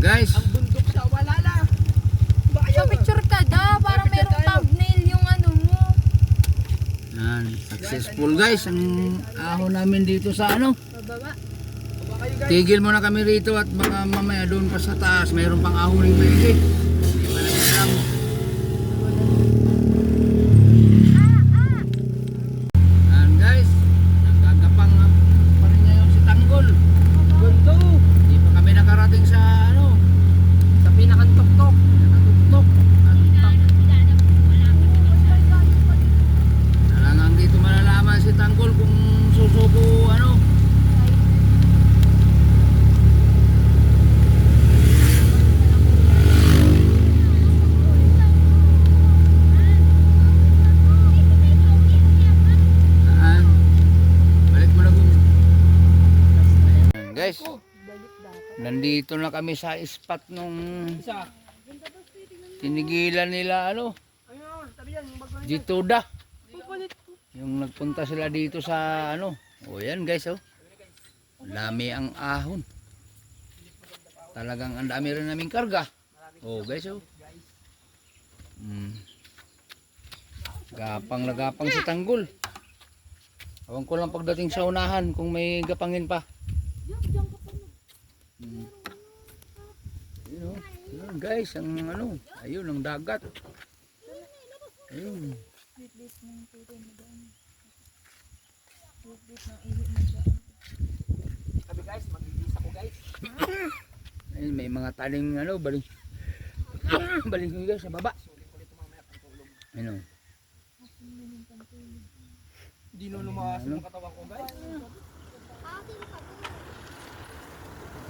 guys. Ang bundok sa Walala. Sa picture ka da, parang merong thumbnail yung ano mo. Yan, successful guys ang ahon namin dito sa ano. Bababa. Tigil muna kami rito at baka mamaya doon pa sa taas mayroon pang ahon ring pwede. Hindi pa natin alam. Yan guys, nagagapang pa rin ngayon si Tanggol. Gundo. Hindi pa kami nakarating sa ano, Sa pinakantok-tok. natugtok. Talagang dito malalaman si Tanggol kung susuko ano. Yan. Balik mo na kung. Yan, guys, nandito na kami sa spot nung Isa. tinigilan nila ano, Ayun, tabi yan. Yung bagay. Jituda. Pupulit ko. Yung nagpunta sila dito sa ano. O yan guys oh. Dami ang ahon. Talagang ang dami rin naming karga. Oh guys oh. Gapang na gapang si Tanggol. Awan ko lang pagdating sa unahan kung may gapangin pa. Ayun, oh. Ayun, guys, ang ano, ayun ang dagat. Ayun. Bit-bit ng turo mo doon. Bit-bit ng ihip mo dyan. Sabi guys, mag-iisa ko guys. Ayun, may mga taling ano, baling. Baling ko guys sa baba. Ayun. Oh. Hindi na lumakas yung katawan ko guys.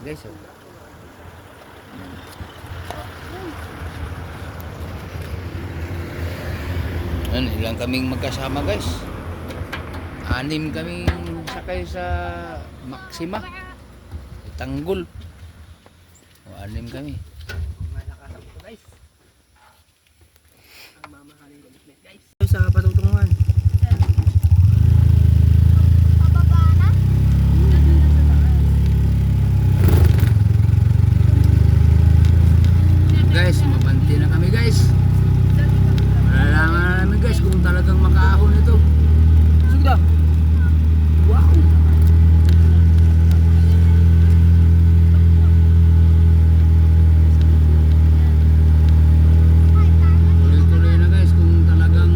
Guys, oh. Ano, ilang kaming magkasama guys. 6 kaming sakay sa Maxima. Tanggol. O, 6 kami. Malakasan ko guys. Ang mamahaling galit guys. Sa patutungan. Pababa na? Guys, mabanti na kami guys. Malalaman na namin guys kung talagang makaahon ito. Sugda. Wow. Tuloy-tuloy na guys kung talagang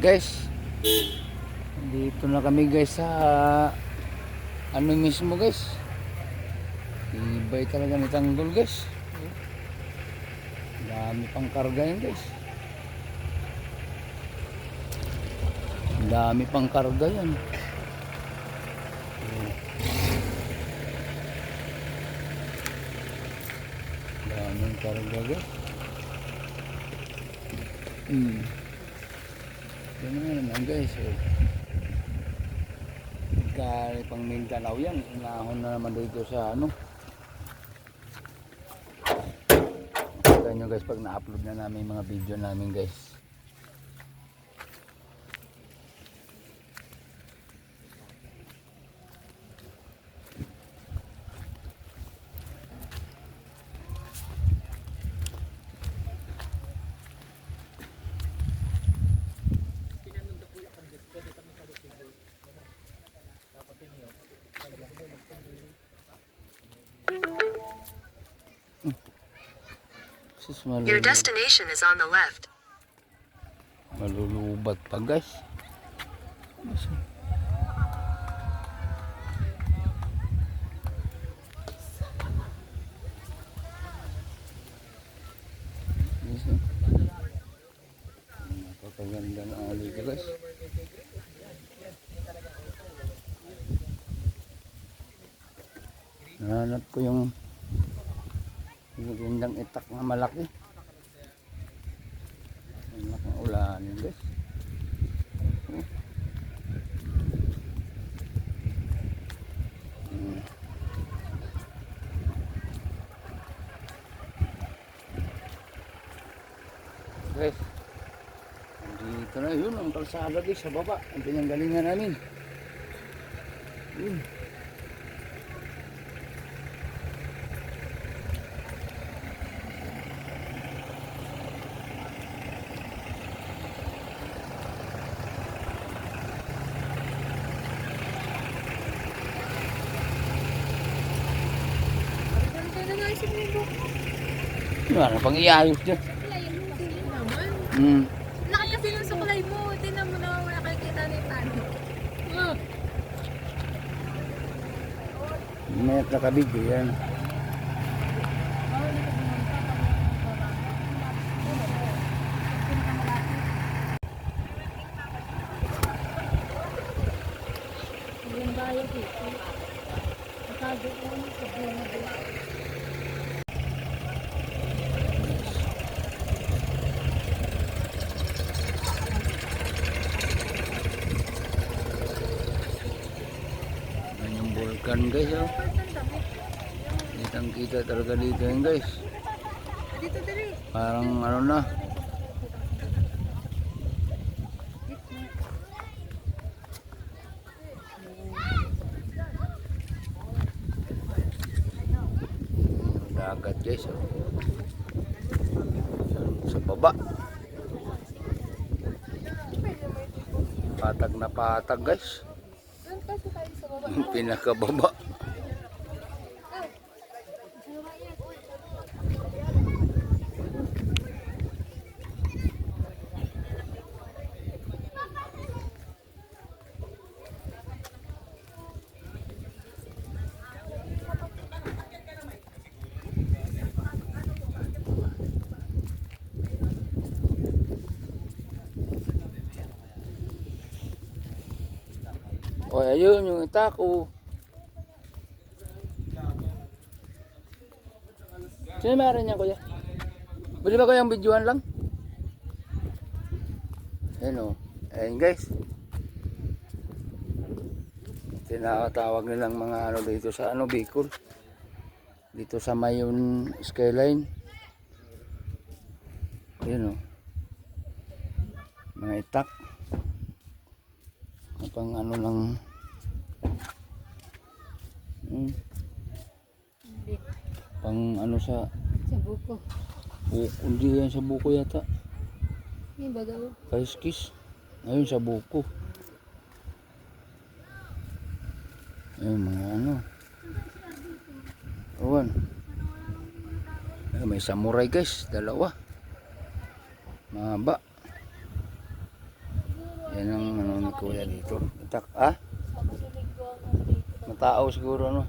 guys. Dito na kami guys sa ano mismo guys. Ibay talaga ni Tanggol guys. Dami pang karga yan guys. Dami pang karga yan. Daming karga guys. Yan naman guys. Kaya pang Mindanao yan. Inahon na naman dito sa ano. Kita nyo guys pag na-upload na namin mga video namin guys. Your destination is on the left. Malulubat pa guys. Napakaganda na ali ko guys. Nahanap ko yung gandang itak na malaki. Malaking ulan guys. Guys, dito na yun ang kalsada guys sa baba. Ang pinanggalingan namin. Yun. Ano pang iayos dyan? Laki kasi nung sukulay mo. Tingnan mo na wala nakikita na yung paano. May nakabidyo yan. Yung bayad dito. Masabi ko yung problema dito. Yan yung vulkan guys oh. Kitang kita talaga dito yan guys. Dito dali. Parang ano na. Dagat guys oh. Sa baba. Patag na patag guys. Doon kasi tayo sa baba. Yung pinakababa. O ayun yung itako. Sino meron niya kuya? Pwede ba kayang videoan lang? Ayun o. Ayun guys. Tinatawag nilang mga ano dito sa ano Bicol. Dito sa Mayon Skyline. Ayun o. Mga itak. Pang ano lang pang ano sa buko. buko, hindi yan sa buko yata. Yung ba daw? Kaiskis. Ayun sa buko. Ayun mga ano. Awan. Ay, may samurai guys, dalawa. Mahaba. Yan ang ano ni kuya dito. Itak, ah? Sabi sa linggo ang dito. Matao siguro, no?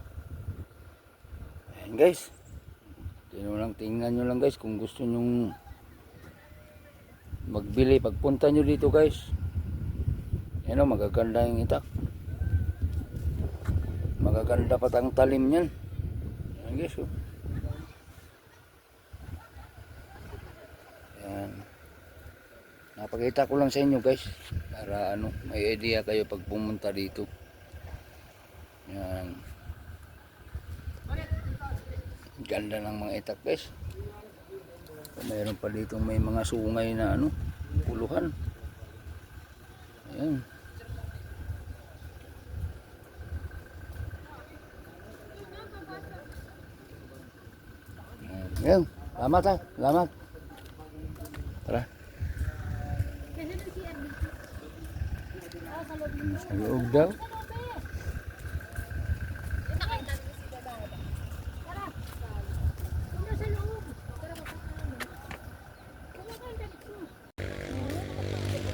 Ayan guys. Tingnan nyo lang guys kung gusto nyong magbili. Pagpunta nyo dito guys. Yan o, magaganda yung itak. Magaganda pa ang talim yan. Ayan guys, oh. Ayan. Napakita ko lang sa inyo guys. Para ano, may idea kayo pag pumunta dito. Ayan. Ganda ng mga itak guys. Mayroon pa dito may mga sungay na ano, puluhan. Ayan. Ayan. Salamat ha. Salamat. Tara. Sa loob daw.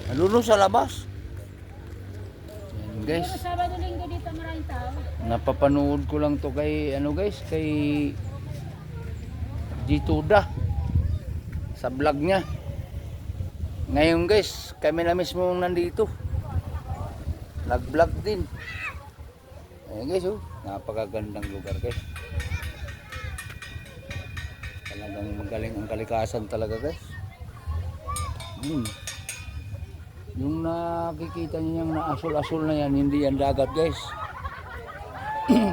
Nalulong sa labas. Ayan guys. Sabado linggo dito maraming tao. Napapanood ko lang to kay ano guys, kay Gituda sa vlog niya. Ngayon guys, kami na mismo nandito. Nag-vlog din. Ayan guys, oh, napakagandang lugar guys. Talagang magaling ang kalikasan talaga guys. Yung nakikita niyo yung naasul-asul na yan, hindi yan dagat guys.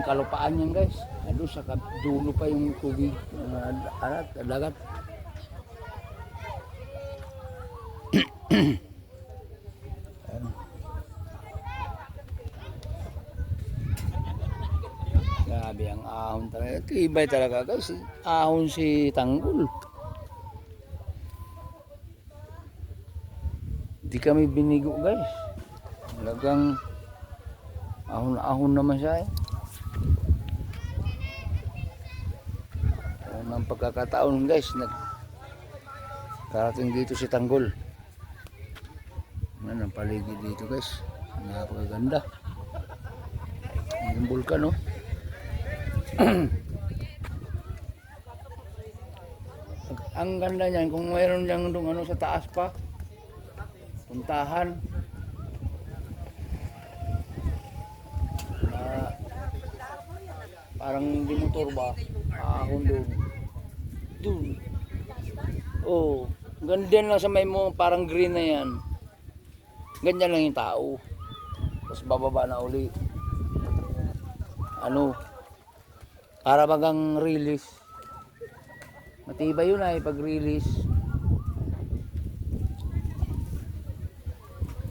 Kalupaan yan guys. Ano sa dulo pa yung tubig, dagat. Grabe ang ahon talaga. Tibay talaga guys. Ahon si Tanggol. Di kami binigo guys. Talagang ahon-ahon naman siya eh. Ang pagkakataon guys, karating dito si Tanggol. Yan ang paligid dito guys. Napakaganda. Yung bulkan oh. Ang ganda niyan kung mayroon diyang ano sa taas pa. Puntahan. Parang di motor ba? Ahon doon. Doon. Oh, ganda lang sa may mo, parang green na yan. Ganyan lang yung tao. Tapos bababa na uli. Ano? Para bagang release. Matibay yun ay pag-release.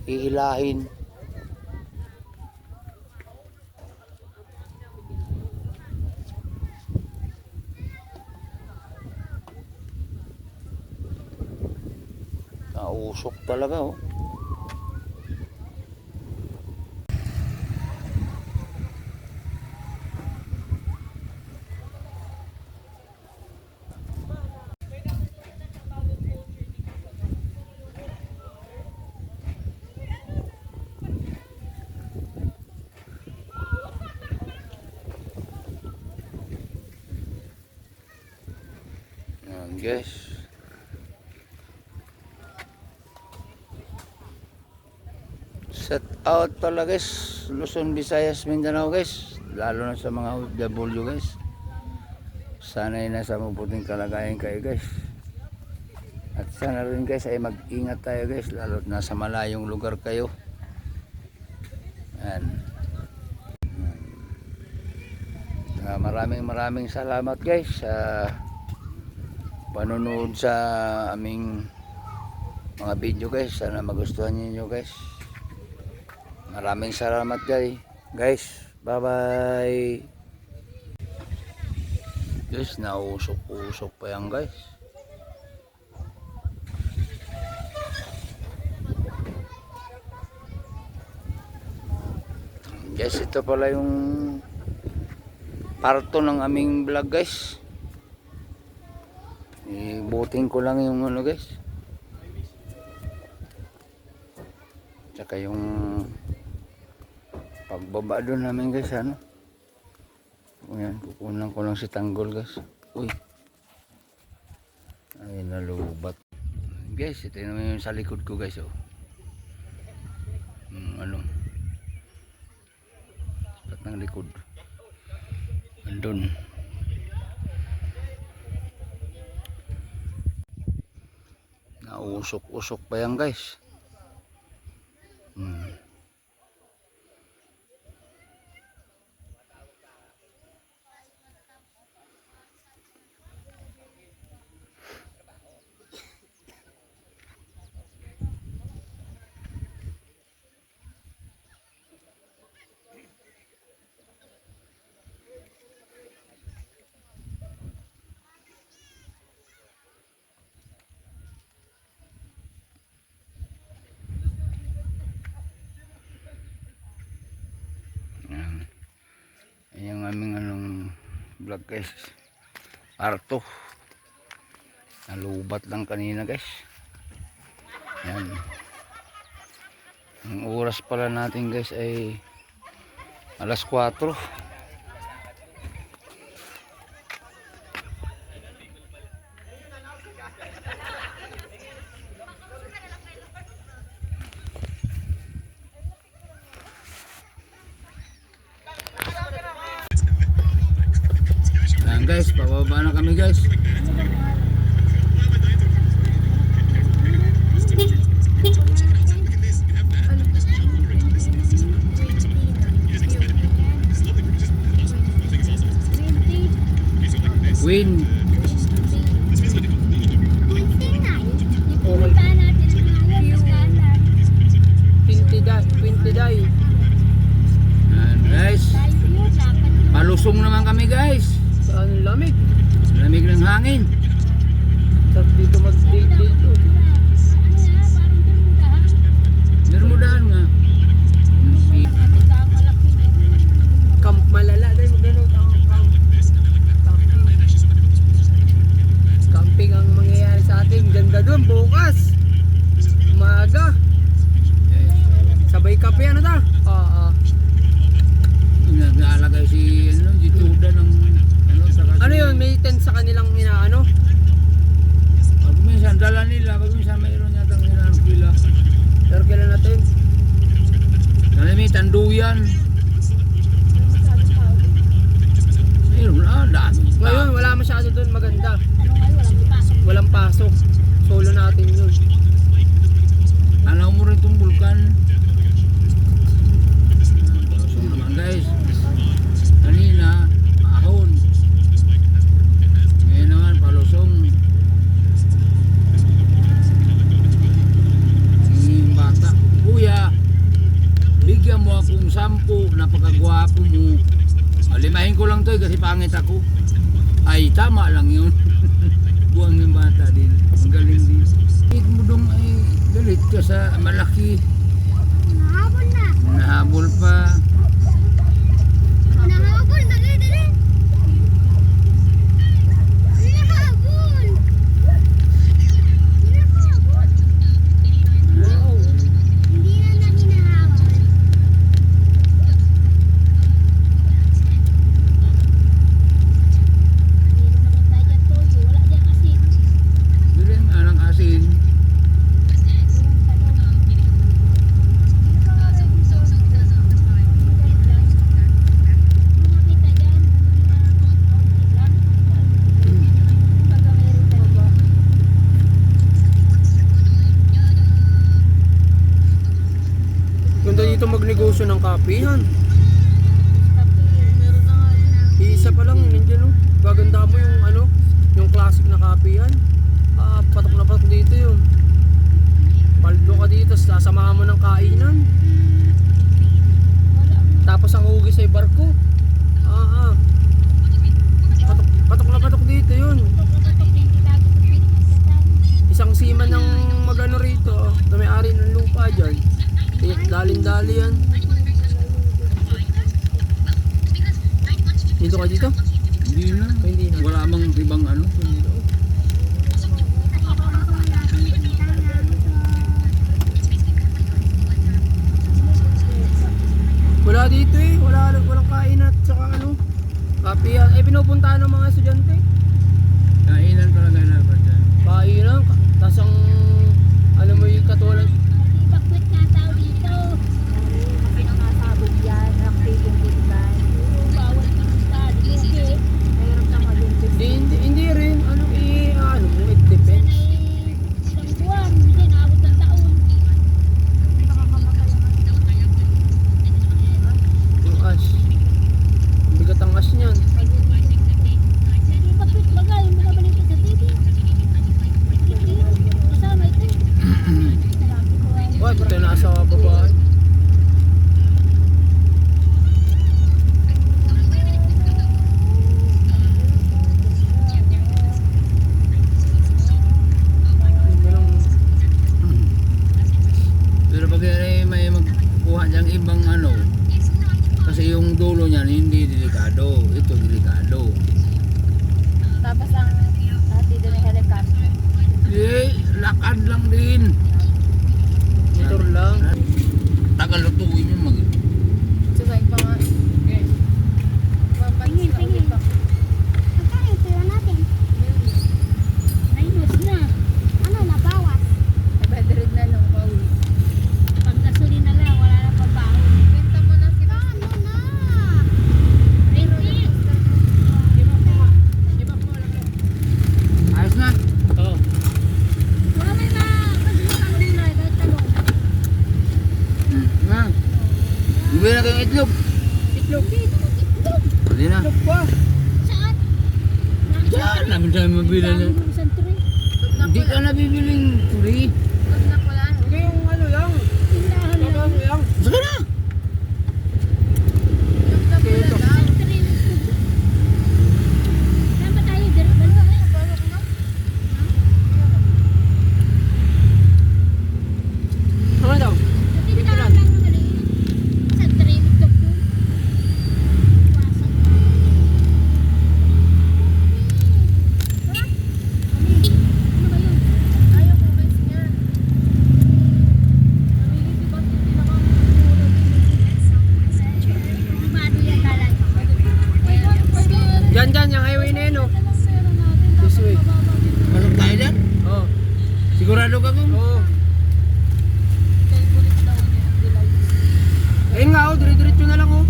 Iilahin. Nausok talaga oh. Ayan guys. Set out pala guys, Luzon, Visayas, Mindanao guys, lalo na sa mga OFW guys. Sana'y nasa mabuting kalagayan kayo guys. At sana rin guys ay mag-ingat tayo guys, lalo na sa malayong lugar kayo. Ayan. Maraming salamat guys sa panonood sa aming mga video guys. Sana magustuhan niyo guys. Maraming salamat guys. Bye bye. Guys, nausok-usok pa yan guys. Guys, ito pala yung parto ng aming vlog guys. Ibuting ko lang yung ano guys. Tsaka yung pagbaba doon namin guys, ano. Ayan, kukunan ko lang si Tanggol guys. Uy. Ay, nalubat. Guys, ito naman yung sa likod ko guys, oh. Ano. Pat ng likod. Andun. Nausok-usok pa yan guys. Yung aming anong vlog guys, arto nalubat lang kanina guys. Yan, ang oras pala natin guys ay alas 4. Ayan guys, pababa na kami guys. Queen. Pintiday. Ayan guys, palusong naman kami guys. Saan lamig? Lamig ng hangin. Tapos dito mag-date dito. Bermudahan nga. Camp malala dahil magano camping ang mangyayari sa atin. Ganda doon bukas. Umaga. Sabay kape ano ta? Oo. Nag-aalagay si Tuda ng saka Ano yun? May tent sa kanilang inaano? pag minsan dala nila, pag minsan mayroon yata ang hinahanap nila. Pero kailan natin? Dala may tanduyan. Mayroon dami. Ngayon wala masyado doon maganda. Walang pasok. Solo natin yun. Alam mo rin itong bulkan. Palusong naman guys. Kanina, ahon. Ngayon naman, palusong. Yung bata, kuya, bigyan mo akong 10, napakagwapo mo. Limahin ko lang to kasi pangit ako. Ay, tama lang yun. Buwang yung bata din. Magaling din. Kahit mo dong ay galit ka sa malaki. Nahabol na. Nahabol pa. Nahabol. Dali, dali. Nahabol. Nahabol. Wow. Hindi na namin nahabol. Wala dyan kasi. Dili nga ng asin. Ganda dito magnegosyo ng kapihan. Isa pa lang nandiyan oh. Gaganda mo yung ano, yung classic na kapihan. Patok na patok dito yun. Paldo ka dito, sasamahan mo ng kainan. Tapos ang hugis ay barko. Patok na patok dito yun. Isang seaman ng magano rito, na may-ari ng lupa dyan. Dalin-dali yan. Dito ka dito? Hindi na. Hindi na. Wala mang ibang ano. pinupuntahan ng mga estudyante. Kainan talaga dapat dyan. Kainan, tas ang ano mo yung katulad. Bakwit nga tao dito. Kasi nakasabog yan, nakapigong bulan. Bawal ka ng study. Okay. Mayroon ka mag-invest. Hindi rin, ano mo, it depends. Ilang buwan, hindi naabot ng taon. Nakakamatay Yung ash. Bigat ang ash niyan. Hindi bakwit bagay, magabalik ka sa TV. Kasama ito. Why, pati nasa babae. Pero pag may magkuha diyang ibang ano, kasi yung dulo niyan hindi delikado, ito delikado. Tapos ang hati doon ay helicopter. Lakad lang din. Motor lang. Tagal lutuin yung mag... Susay pa nga. Okay. Pingin, pingin. Magkano yung pera natin? Minus na. Ano, nabawas? Nabadrid na nung pauwi. Pag gasolina lang, wala na pabahon. Benta mo na si Paano na? Ready? Di ba po lang? Ayos na. Oo. Wala may makagulitang gulay kahit talong. Na. Bibili na kayong itlog. Itlog. Itlog. Pwede na. Itlog pa. Saan? Diyan namin tayo mabili na. Dami yung isang tray. Hindi ka na bibiling turi. Hindi yung ano lang. Tindahan lang. Ano lang. Sige na. Ito. Isang tray ng tubig. Saan ba tayo? Dalawa. Ano daw? Tindahan lang mo dali. Isang tray ng tubig. Wasak. Ano ba yun? Ayaw ko guys niya. Mado yan talag. Dyan, yung highway na yun, oh. This way. Pasok tayo dyan. Oo. Sigurado ka kung... Oo. Ayun nga, oh. Dire-diretso na lang, oh.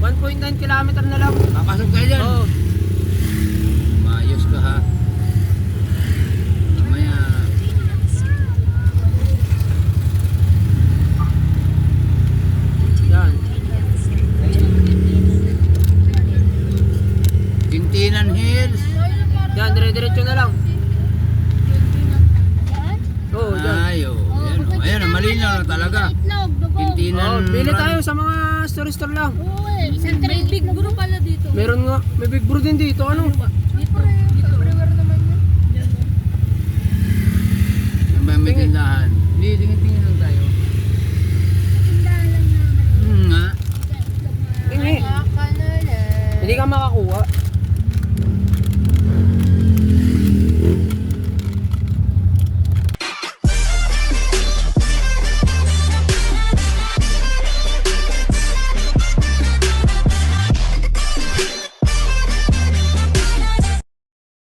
1.9 kilometer na lang. Papasok tayo dyan. Oo. Maayos ka ha. Mamaya. Yan. Tintinan Hills. Yan, dire-diretso na lang. Yan? Oo, dyan. Ayo. Ayan, oh. Ayan, malinaw na talaga. Itlog, dugo. Tintinan. Oh, bili tayo sa mga store lang. Oo eh. Isang tray big guru pala dito. Meron nga, may big brew din dito. Ano? Dito. Everywhere naman yun. May tindahan. Hindi, tingin-tingin lang tayo. Tindahan lang naman. Nga. Hindi. Hindi ka makakuha.